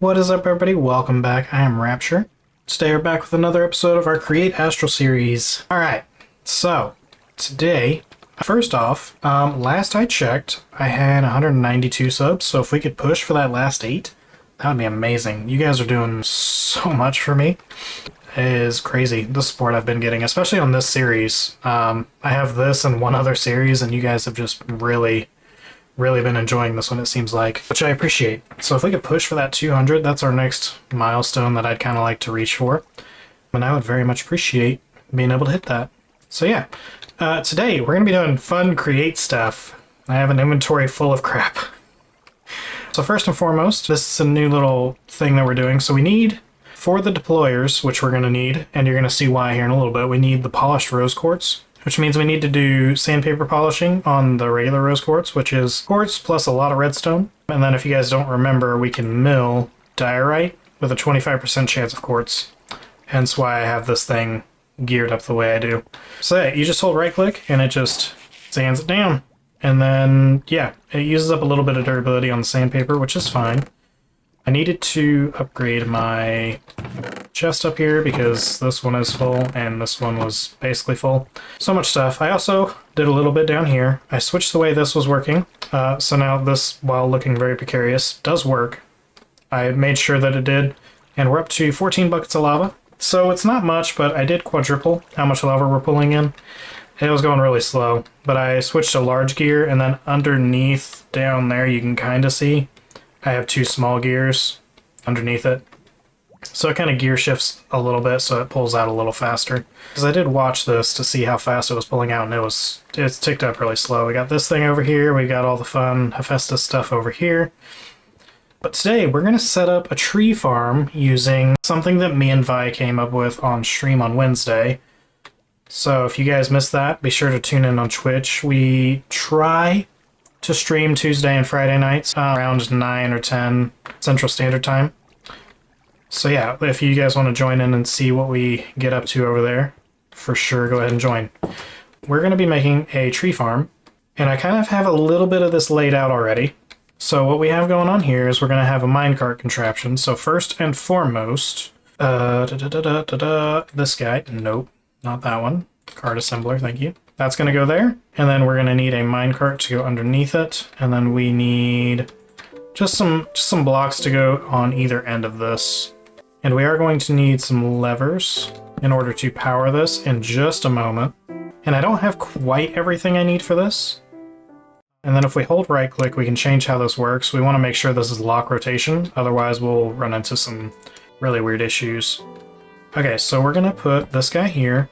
What is up, everybody? Welcome back. I am Rapture. Today we're back with another episode of our Create Astral series. Alright, so today, first off, last I checked, I had 192 subs, so if we could push for that last 8, that would be amazing. You guys are doing so much for me. It is crazy, the support I've been getting, especially on this series. I have this and one other series, and you guys have just really been enjoying this one, it seems like, which I appreciate. So if we could push for that 200, that's our next milestone that I'd kind of like to reach for, and I would very much appreciate being able to hit that. So yeah, today we're going to be doing fun create stuff. I have an inventory full of crap. So first and foremost, this is a new little thing that we're doing. So we need, for the deployers, which we're going to need, and you're going to see why here in a little bit, we need the polished rose quartz, which means we need to do sandpaper polishing on the regular rose quartz, which is quartz plus a lot of redstone. And then if you guys don't remember, we can mill diorite with a 25% chance of quartz. Hence why I have this thing geared up the way I do. So yeah, you just hold right click and it just sands it down. And then, yeah, it uses up a little bit of durability on the sandpaper, which is fine. I needed to upgrade my chest up here because this one is full and this one was basically full. So much stuff. I also did a little bit down here. I switched the way this was working. So now this, while looking very precarious, does work. I made sure that it did. And we're up to 14 buckets of lava. So it's not much, but I did quadruple how much lava we're pulling in. It was going really slow, but I switched to large gear, and then underneath down there you can kind of see I have 2 small gears underneath it. So it kind of gear shifts a little bit so it pulls out a little faster. Because I did watch this to see how fast it was pulling out, and it's ticked up really slow. We got this thing over here, we got all the fun Hephaestus stuff over here. But today we're going to set up a tree farm using something that me and Vi came up with on stream on Wednesday. So if you guys missed that, be sure to tune in on Twitch. We try to stream Tuesday and Friday nights around 9 or 10 Central Standard Time. So yeah, if you guys want to join in and see what we get up to over there, for sure go ahead and join. We're going to be making a tree farm, and I kind of have a little bit of this laid out already. So what we have going on here is we're going to have a minecart contraption. So first and foremost, this guy, nope, not that one. Card assembler, thank you. That's going to go there, and then we're going to need a minecart to go underneath it, and then we need just some blocks to go on either end of this. And we are going to need some levers in order to power this in just a moment. And I don't have quite everything I need for this. And then if we hold right click, we can change how this works. We want to make sure this is lock rotation, otherwise we'll run into some really weird issues. Okay, so we're going to put this guy here.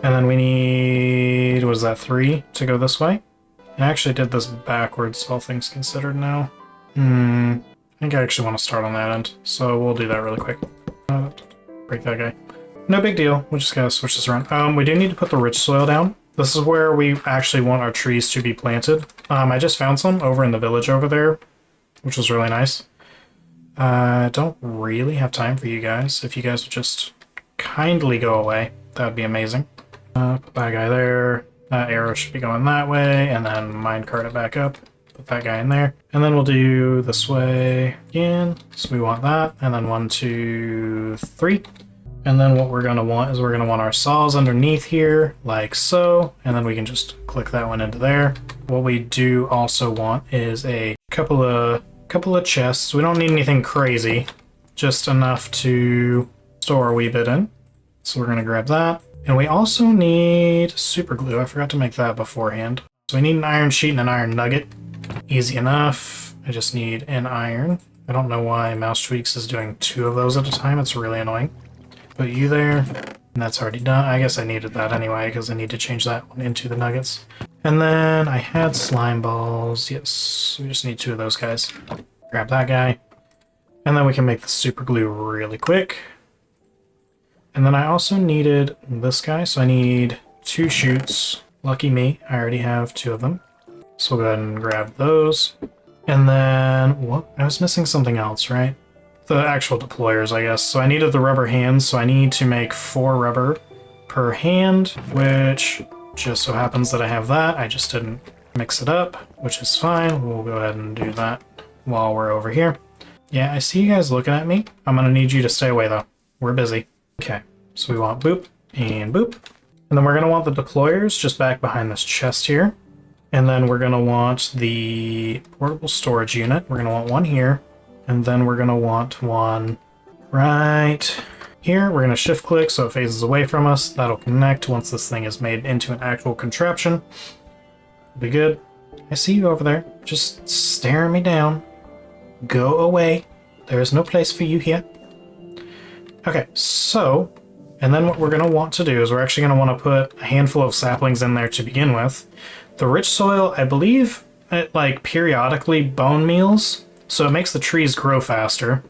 And then we need, what is that, 3 to go this way? I actually did this backwards, all things considered now. I think I actually want to start on that end, so we'll do that really quick. Break that guy. No big deal, we just gotta switch this around. We do need to put the rich soil down. This is where we actually want our trees to be planted. I just found some over in the village over there, which was really nice. I don't really have time for you guys. If you guys would just kindly go away, that would be amazing. Put that guy there. That arrow should be going that way, and then minecart it back up. Put that guy in there. And then we'll do this way again. So we want that, and then 1, 2, 3. And then what we're going to want is we're going to want our saws underneath here, like so, and then we can just click that one into there. What we do also want is a couple of chests. We don't need anything crazy, just enough to store a wee bit in. So we're going to grab that. And we also need super glue. I forgot to make that beforehand. So we need an iron sheet and an iron nugget. Easy enough. I just need an iron. I don't know why Mouse Tweaks is doing 2 of those at a time. It's really annoying. Put you there. And that's already done. I guess I needed that anyway because I need to change that one into the nuggets. And then I had slime balls. Yes, we just need 2 of those guys. Grab that guy. And then we can make the super glue really quick. And then I also needed this guy, so I need 2 chutes. Lucky me, I already have 2 of them. So we'll go ahead and grab those. And then, what? I was missing something else, right? The actual deployers, I guess. So I needed the rubber hands, so I need to make 4 rubber per hand, which just so happens that I have that. I just didn't mix it up, which is fine. We'll go ahead and do that while we're over here. Yeah, I see you guys looking at me. I'm gonna need you to stay away though. We're busy. Okay, so we want boop and boop. And then we're gonna want the deployers just back behind this chest here. And then we're gonna want the portable storage unit. We're gonna want one here. And then we're gonna want one right here. We're gonna shift click so it phases away from us. That'll connect once this thing is made into an actual contraption. Be good. I see you over there, just staring me down. Go away. There is no place for you here. Okay, so, and then what we're going to want to do is we're actually going to want to put a handful of saplings in there to begin with. The rich soil, I believe it like periodically bone meals, so it makes the trees grow faster.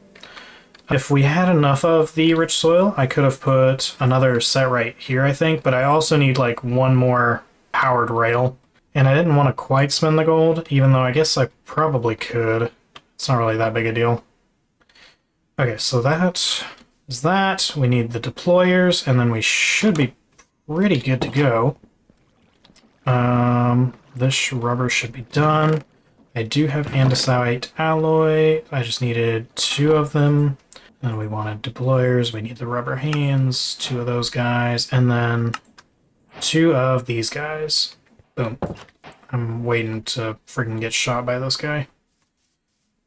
If we had enough of the rich soil, I could have put another set right here, I think, but I also need like one more powered rail. And I didn't want to quite spend the gold, even though I guess I probably could. It's not really that big a deal. Okay, so that is that. We need the deployers, and then we should be pretty good to go. This rubber should be done. I do have andesite alloy. I just needed 2 of them. Then we wanted deployers. We need the rubber hands, 2 of those guys, and then 2 of these guys. Boom. I'm waiting to freaking get shot by this guy.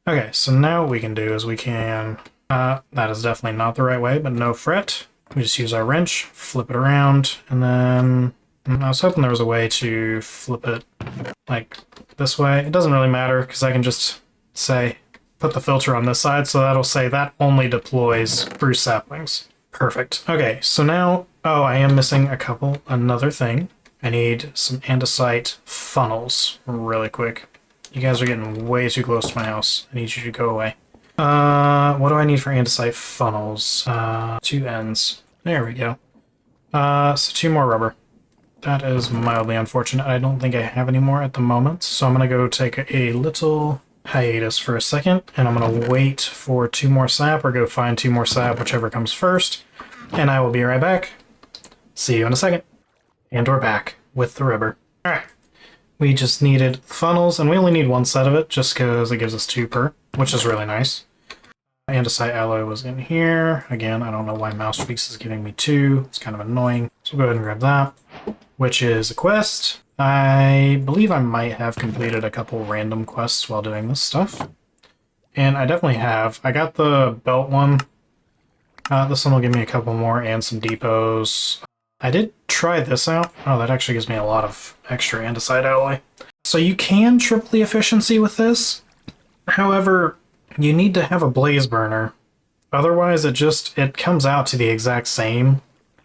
Okay, so now what we can do is we can... that is definitely not the right way, but no fret. We just use our wrench, flip it around, and then... I was hoping there was a way to flip it, like, this way. It doesn't really matter, because I can just say, put the filter on this side, so that'll say that only deploys spruce saplings. Perfect. Okay, so now... Oh, I am missing another thing. I need some andesite funnels really quick. You guys are getting way too close to my house. I need you to go away. What do I need for andesite funnels? 2 ends. There we go. So 2 more rubber. That is mildly unfortunate. I don't think I have any more at the moment, so I'm gonna go take a little hiatus for a second, and I'm gonna wait for 2 more sap, or go find 2 more sap, whichever comes first, and I will be right back. See you in a second. And we're back with the rubber. Alright. We just needed funnels, and we only need 1 set of it, just because it gives us 2 per, which is really nice. Andesite alloy was in here. Again, I don't know why Mousepeaks is giving me 2. It's kind of annoying. So we'll go ahead and grab that, which is a quest. I believe I might have completed a couple random quests while doing this stuff. And I definitely have. I got the belt one. This one will give me a couple more and some depots. I did try this out. Oh, that actually gives me a lot of extra andesite alloy. So you can triple the efficiency with this. However, you need to have a blaze burner. Otherwise, it comes out to the exact same.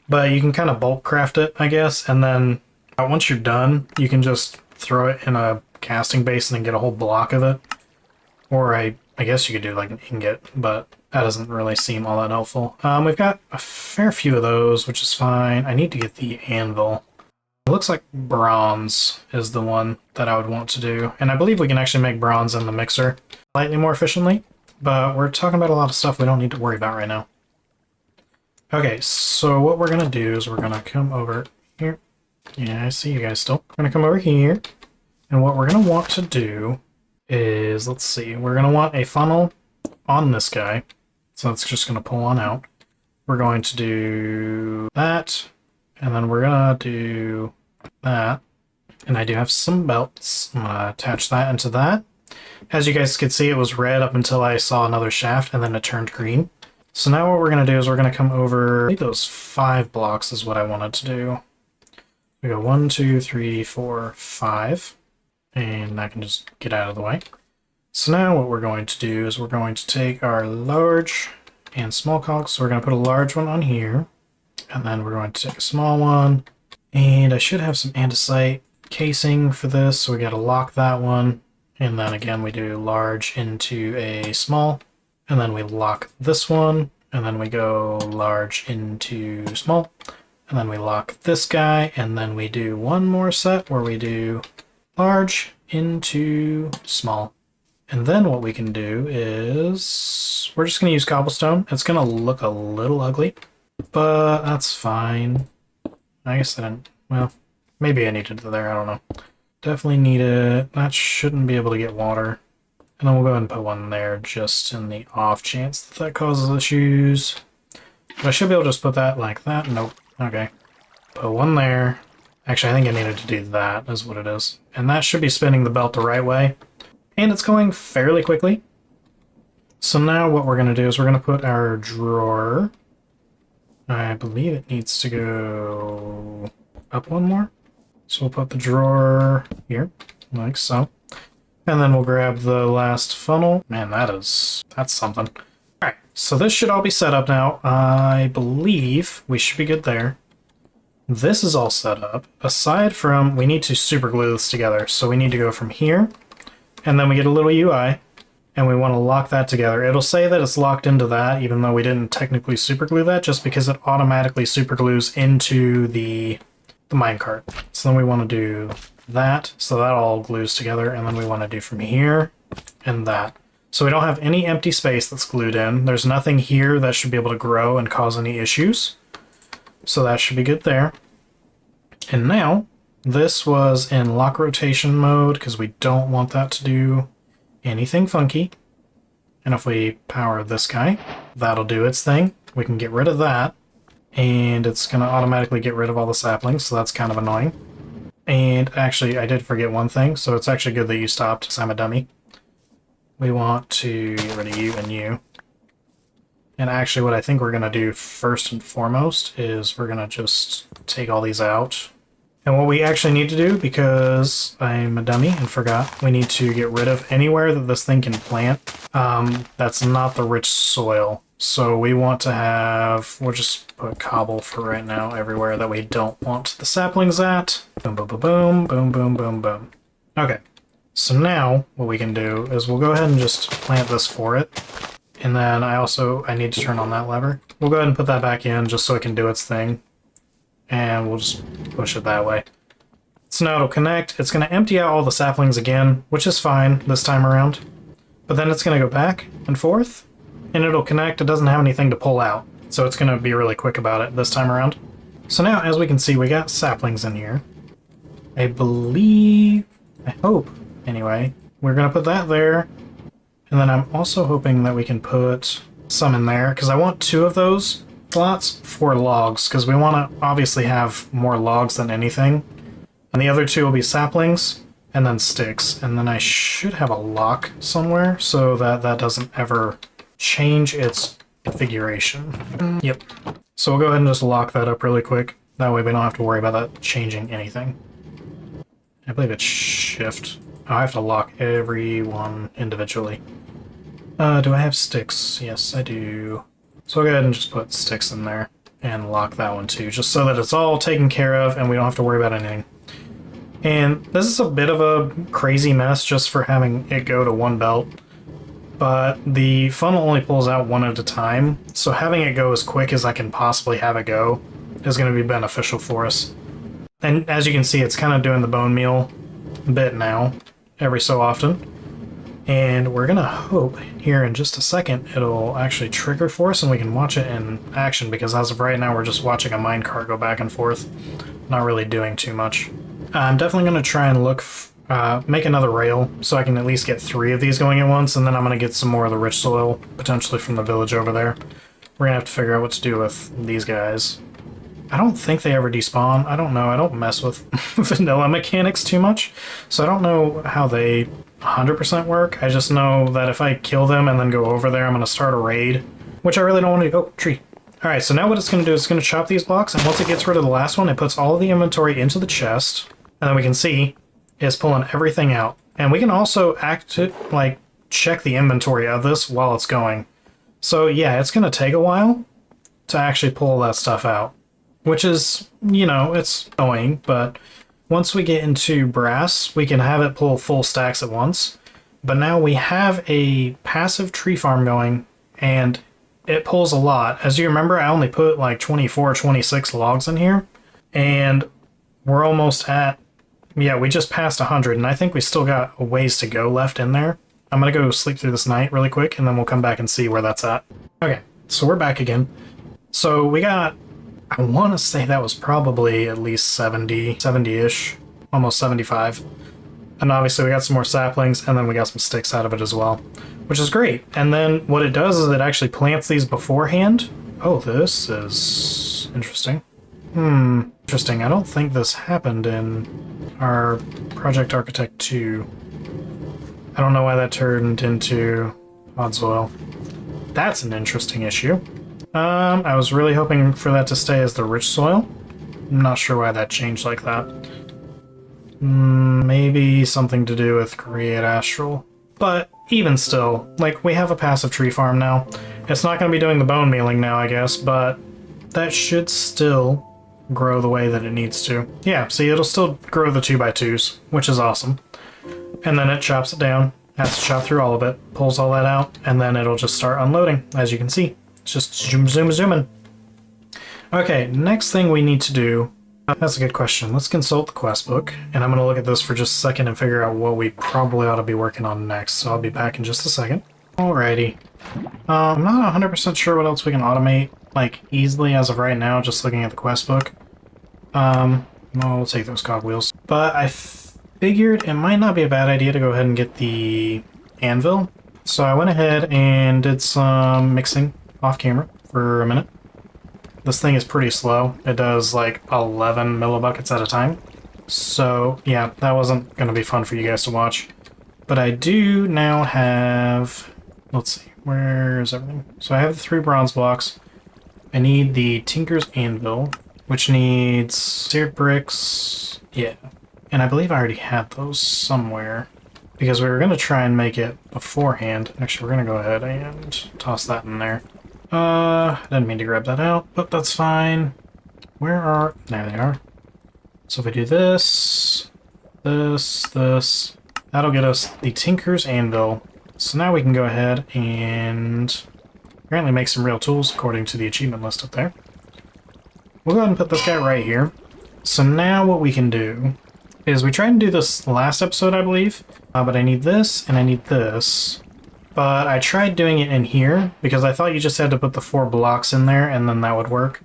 But you can kind of bulk craft it, I guess, and then once you're done, you can just throw it in a casting base and then get a whole block of it. Or I guess you could do like an ingot, but that doesn't really seem all that helpful. We've got a fair few of those, which is fine. I need to get the anvil. It looks like bronze is the one that I would want to do. And I believe we can actually make bronze in the mixer slightly more efficiently. But we're talking about a lot of stuff we don't need to worry about right now. Okay, so what we're going to do is we're going to come over here. Yeah, I see you guys still. We're going to come over here. And what we're going to want to do is, let's see, we're going to want a funnel on this guy. So it's just going to pull on out. We're going to do that. And then we're going to do that. And I do have some belts. I'm going to attach that into that. As you guys can see, it was red up until I saw another shaft, and then it turned green. So now what we're going to do is we're going to come over, I think those 5 blocks is what I wanted to do. We go 1, 2, 3, 4, 5. And I can just get out of the way. So now what we're going to do is we're going to take our large and small cogs. So we're going to put a large one on here. And then we're going to take a small one. And I should have some andesite casing for this. So we got to lock that one. And then again, we do large into a small. And then we lock this one. And then we go large into small. And then we lock this guy. And then we do one more set where we do large into small. And then what we can do is we're just going to use cobblestone. It's going to look a little ugly, but that's fine. I guess I didn't, well, maybe I needed it there, I don't know. Definitely need it. That shouldn't be able to get water. And then we'll go ahead and put one there just in the off chance that that causes issues. But I should be able to just put that like that. Nope. Okay. Put one there. Actually, I think I needed to do that, is what it is. And that should be spinning the belt the right way. And it's going fairly quickly. So now what we're going to do is we're going to put our drawer. I believe it needs to go up one more. So we'll put the drawer here, like so. And then we'll grab the last funnel. Man, that's something. Alright, so this should all be set up now. I believe we should be good there. This is all set up. Aside from, we need to super glue this together. So we need to go from here, and then we get a little UI, and we want to lock that together. It'll say that it's locked into that, even though we didn't technically super glue that, just because it automatically super glues into the minecart. So then we want to do that, so that all glues together, and then we want to do from here and that. So we don't have any empty space that's glued in. There's nothing here that should be able to grow and cause any issues. So that should be good there. And now, this was in lock rotation mode, because we don't want that to do anything funky. And if we power this guy, that'll do its thing. We can get rid of that. And it's going to automatically get rid of all the saplings, so that's kind of annoying. And actually, I did forget one thing, so it's actually good that you stopped, because I'm a dummy. We want to get rid of you and you. And actually, what I think we're going to do first and foremost is we're going to just take all these out. And what we actually need to do, because I'm a dummy and forgot, we need to get rid of anywhere that this thing can plant. That's not the rich soil. So we want to have, we'll just put cobble for right now everywhere that we don't want the saplings at. Boom, boom, boom, boom, boom, boom, boom, boom. Okay, so now what we can do is we'll go ahead and just plant this for it. And then I need to turn on that lever. We'll go ahead and put that back in just so it can do its thing. And we'll just push it that way. So now it'll connect. It's going to empty out all the saplings again, which is fine this time around. But then it's going to go back and forth, and it'll connect. It doesn't have anything to pull out, so it's going to be really quick about it this time around. So now, as we can see, we got saplings in here. I hope, anyway, we're going to put that there. And then I'm also hoping that we can put some in there, because I want 2 of those slots for logs, because we want to obviously have more logs than anything. And the other 2 will be saplings, and then sticks. And then I should have a lock somewhere, so that that doesn't ever change its configuration. Yep. So we'll go ahead and just lock that up really quick. That way we don't have to worry about that changing anything. I believe it's shift. Oh, I have to lock every one individually. Do I have sticks? Yes, I do. So I'll go ahead and just put sticks in there and lock that one too, just so that it's all taken care of and we don't have to worry about anything. And this is a bit of a crazy mess just for having it go to one belt, but the funnel only pulls out one at a time, so having it go as quick as I can possibly have it go is going to be beneficial for us. And as you can see, it's kind of doing the bone meal bit now, every so often. And we're going to hope here in just a second it'll actually trigger for us and we can watch it in action, because as of right now we're just watching a minecart go back and forth, not really doing too much. I'm definitely going to try and make another rail so I can at least get 3 of these going at once, and then I'm going to get some more of the rich soil, potentially from the village over there. We're going to have to figure out what to do with these guys. I don't think they ever despawn. I don't know. I don't mess with vanilla mechanics too much, so I don't know how they 100% work. I just know that if I kill them and then go over there, I'm going to start a raid, which I really don't want to do. Oh, tree. Alright, so now what it's going to do is it's going to chop these blocks, and once it gets rid of the last one, it puts all of the inventory into the chest, and then we can see it's pulling everything out. And we can also check the inventory of this while it's going. So yeah, it's going to take a while to actually pull that stuff out, which is, you know, it's annoying, but once we get into brass, we can have it pull full stacks at once. But now we have a passive tree farm going, and it pulls a lot. As you remember, I only put like 24, 26 logs in here, and we're almost at, yeah, we just passed 100, and I think we still got a ways to go left in there. I'm gonna go sleep through this night really quick, and then we'll come back and see where that's at. Okay, so we're back again. So we got, I want to say that was probably at least 70-ish, almost 75. And obviously we got some more saplings, and then we got some sticks out of it as well, which is great. And then what it does is it actually plants these beforehand. Oh, this is interesting. Interesting. I don't think this happened in our Project Architect 2. I don't know why that turned into odd soil. That's an interesting issue. I was really hoping for that to stay as the rich soil. I'm not sure why that changed like that. Maybe something to do with Create Astral. But even still, like, we have a passive tree farm now. It's not going to be doing the bone mealing now, I guess, but that should still grow the way that it needs to. Yeah, see, it'll still grow the 2x2s, which is awesome. And then it chops it down, has to chop through all of it, pulls all that out, and then it'll just start unloading, as you can see. It's just zooming. Okay, next thing we need to do, that's a good question. Let's consult the quest book, and I'm going to look at this for just a second and figure out what we probably ought to be working on next, so I'll be back in just a second. Alrighty. I'm not 100% sure what else we can automate, like, easily as of right now, just looking at the quest book. We'll take those cogwheels. But I figured it might not be a bad idea to go ahead and get the anvil. So I went ahead and did some mixing off camera for a minute. This thing is pretty slow. It does like 11 millibuckets at a time. So yeah, that wasn't going to be fun for you guys to watch. But I do now have... Let's see, where's everything? So I have the 3 bronze blocks. I need the Tinker's Anvil, which needs seared bricks. Yeah. And I believe I already had those somewhere, because we were going to try and make it beforehand. Actually, we're going to go ahead and toss that in there. I didn't mean to grab that out, but that's fine. Where are... There they are. So if we do this, this, that'll get us the Tinker's Anvil. So now we can go ahead and apparently make some real tools according to the achievement list up there. We'll go ahead and put this guy right here. So now what we can do is we tried to do this last episode, I believe, but I need this and I need this. But I tried doing it in here because I thought you just had to put the 4 blocks in there and then that would work.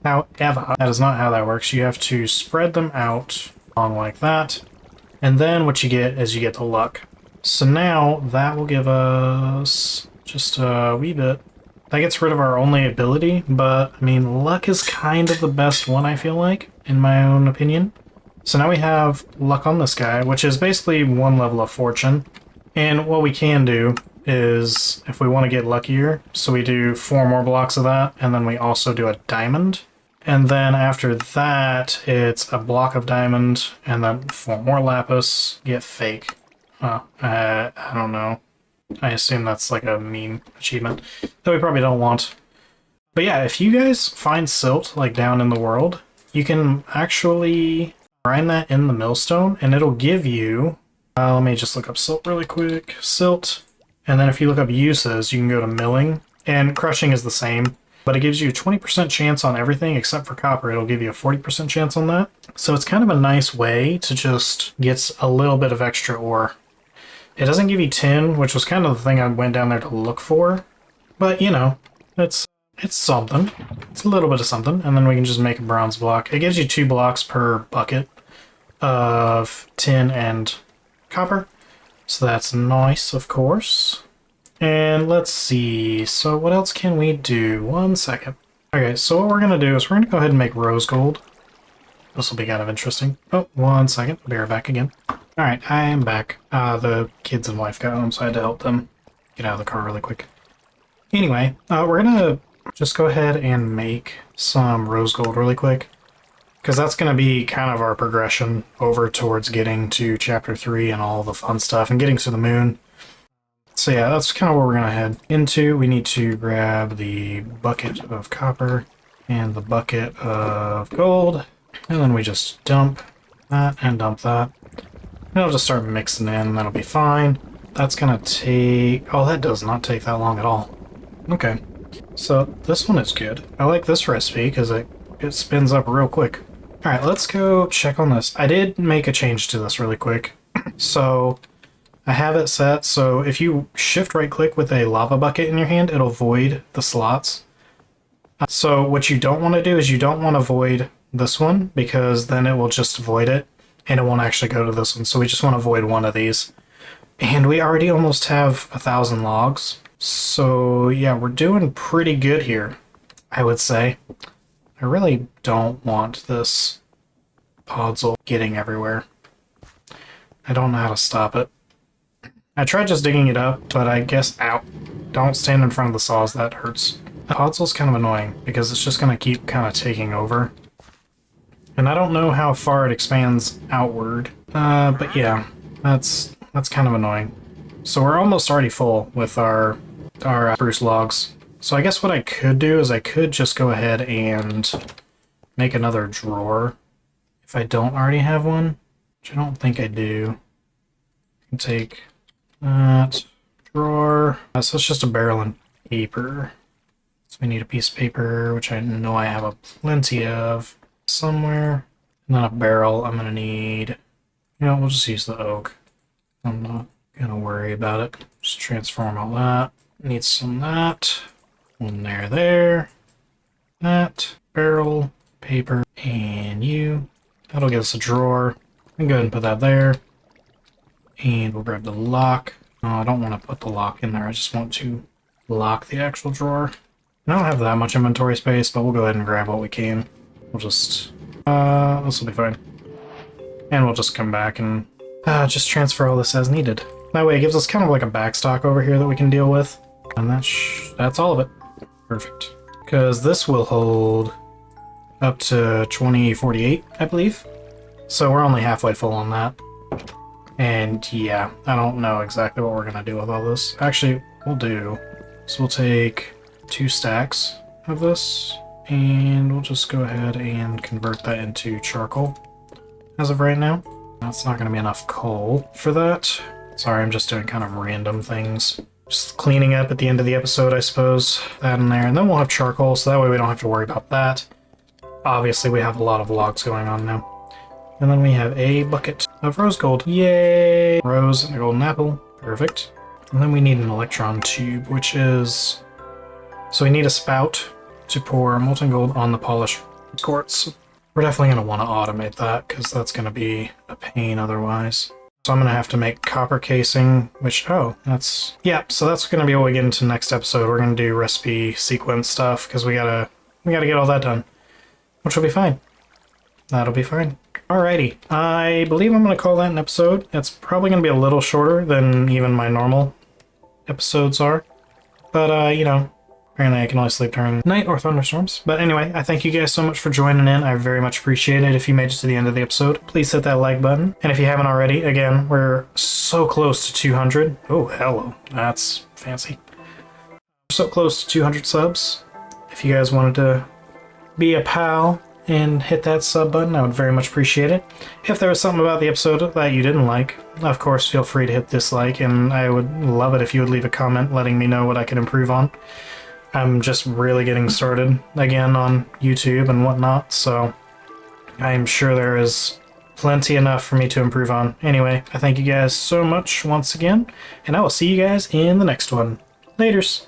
However, that is not how that works. You have to spread them out along like that. And then what you get is you get the luck. So now that will give us just a wee bit. That gets rid of our only ability, but I mean, luck is kind of the best one, I feel like, in my own opinion. So now we have luck on this guy, which is basically 1 level of fortune. And what we can do is, if we want to get luckier, so we do 4 more blocks of that, and then we also do a diamond. And then after that, it's a block of diamond, and then 4 more lapis, get fake. I don't know. I assume that's like a meme achievement that we probably don't want. But yeah, if you guys find silt like down in the world, you can actually grind that in the millstone and it'll give you, let me just look up silt really quick. Silt. And then if you look up uses, you can go to milling, and crushing is the same, but it gives you a 20% chance on everything except for copper. It'll give you a 40% chance on that. So it's kind of a nice way to just get a little bit of extra ore. It doesn't give you tin, which was kind of the thing I went down there to look for. But, you know, it's something. It's a little bit of something. And then we can just make a bronze block. It gives you 2 blocks per bucket of tin and copper. So that's nice, of course. And let's see. So what else can we do? 1 second. Okay, so what we're going to do is we're going to go ahead and make rose gold. This will be kind of interesting. Oh, 1 second. I'll be right back again. Alright, I am back. The kids and wife got home, so I had to help them get out of the car really quick. Anyway, we're gonna just go ahead and make some rose gold really quick, because that's gonna be kind of our progression over towards getting to Chapter 3 and all the fun stuff, and getting to the moon. So yeah, that's kind of where we're gonna head into. We need to grab the bucket of copper and the bucket of gold, and then we just dump that and dump that. And I'll just start mixing in, and that'll be fine. That's gonna take... Oh, that does not take that long at all. Okay. So, this one is good. I like this recipe, because it spins up real quick. Alright, let's go check on this. I did make a change to this really quick. So, I have it set, so if you shift right-click with a lava bucket in your hand, it'll void the slots. So, what you don't want to do is you don't want to void this one, because then it will just void it. and it won't actually go to this one, so we just want to avoid one of these. And we already almost have 1,000 logs, so yeah, we're doing pretty good here, I would say. I really don't want this podzol getting everywhere. I don't know how to stop it. I tried just digging it up, but I guess, ow, don't stand in front of the saws, that hurts. The podzol's kind of annoying, because it's just going to keep kind of taking over. And I don't know how far it expands outward, but yeah, that's kind of annoying. So we're almost already full with our spruce logs. So I guess what I could do is I could just go ahead and make another drawer if I don't already have one, which I don't think I do. I can take that drawer. So it's just a barrel and paper. So we need a piece of paper, which I know I have a plenty of somewhere. And then a barrel I'm gonna need. You know, we'll just use the oak. I'm not gonna worry about it. Just transform all that. Need some of that. One there. That. Barrel, paper, and you. That'll get us a drawer. I'm go ahead and put that there. And we'll grab the lock. No, I don't want to put the lock in there. I just want to lock the actual drawer. I don't have that much inventory space, but we'll go ahead and grab what we can. We'll just... this will be fine. And we'll just come back and just transfer all this as needed. That way it gives us kind of like a backstock over here that we can deal with. And that's all of it. Perfect. Because this will hold up to 2048, I believe. So we're only halfway full on that. And yeah, I don't know exactly what we're going to do with all this. Actually, we'll do... So we'll take 2 stacks of this, and we'll just go ahead and convert that into charcoal as of right now. That's not going to be enough coal for that. Sorry, I'm just doing kind of random things. Just cleaning up at the end of the episode, I suppose. That in there. And then we'll have charcoal, so that way we don't have to worry about that. Obviously, we have a lot of logs going on now. And then we have a bucket of rose gold. Yay! Rose and a golden apple. Perfect. And then we need an electron tube, which is... So we need a spout to pour molten gold on the polished quartz. We're definitely going to want to automate that, because that's going to be a pain otherwise. So I'm going to have to make copper casing, which, oh, that's... Yeah, so that's going to be what we get into next episode. We're going to do recipe sequence stuff, because we gotta get all that done. Which will be fine. That'll be fine. Alrighty, I believe I'm going to call that an episode. It's probably going to be a little shorter than even my normal episodes are. But, you know, apparently I can only sleep during night or thunderstorms. But anyway, I thank you guys so much for joining in. I very much appreciate it. If you made it to the end of the episode, please hit that like button. And if you haven't already, again, we're so close to 200. Oh, hello. That's fancy. We're so close to 200 subs. If you guys wanted to be a pal and hit that sub button, I would very much appreciate it. If there was something about the episode that you didn't like, of course, feel free to hit dislike, and I would love it if you would leave a comment letting me know what I could improve on. I'm just really getting started again on YouTube and whatnot, so I'm sure there is plenty enough for me to improve on. Anyway, I thank you guys so much once again, and I will see you guys in the next one. Laters!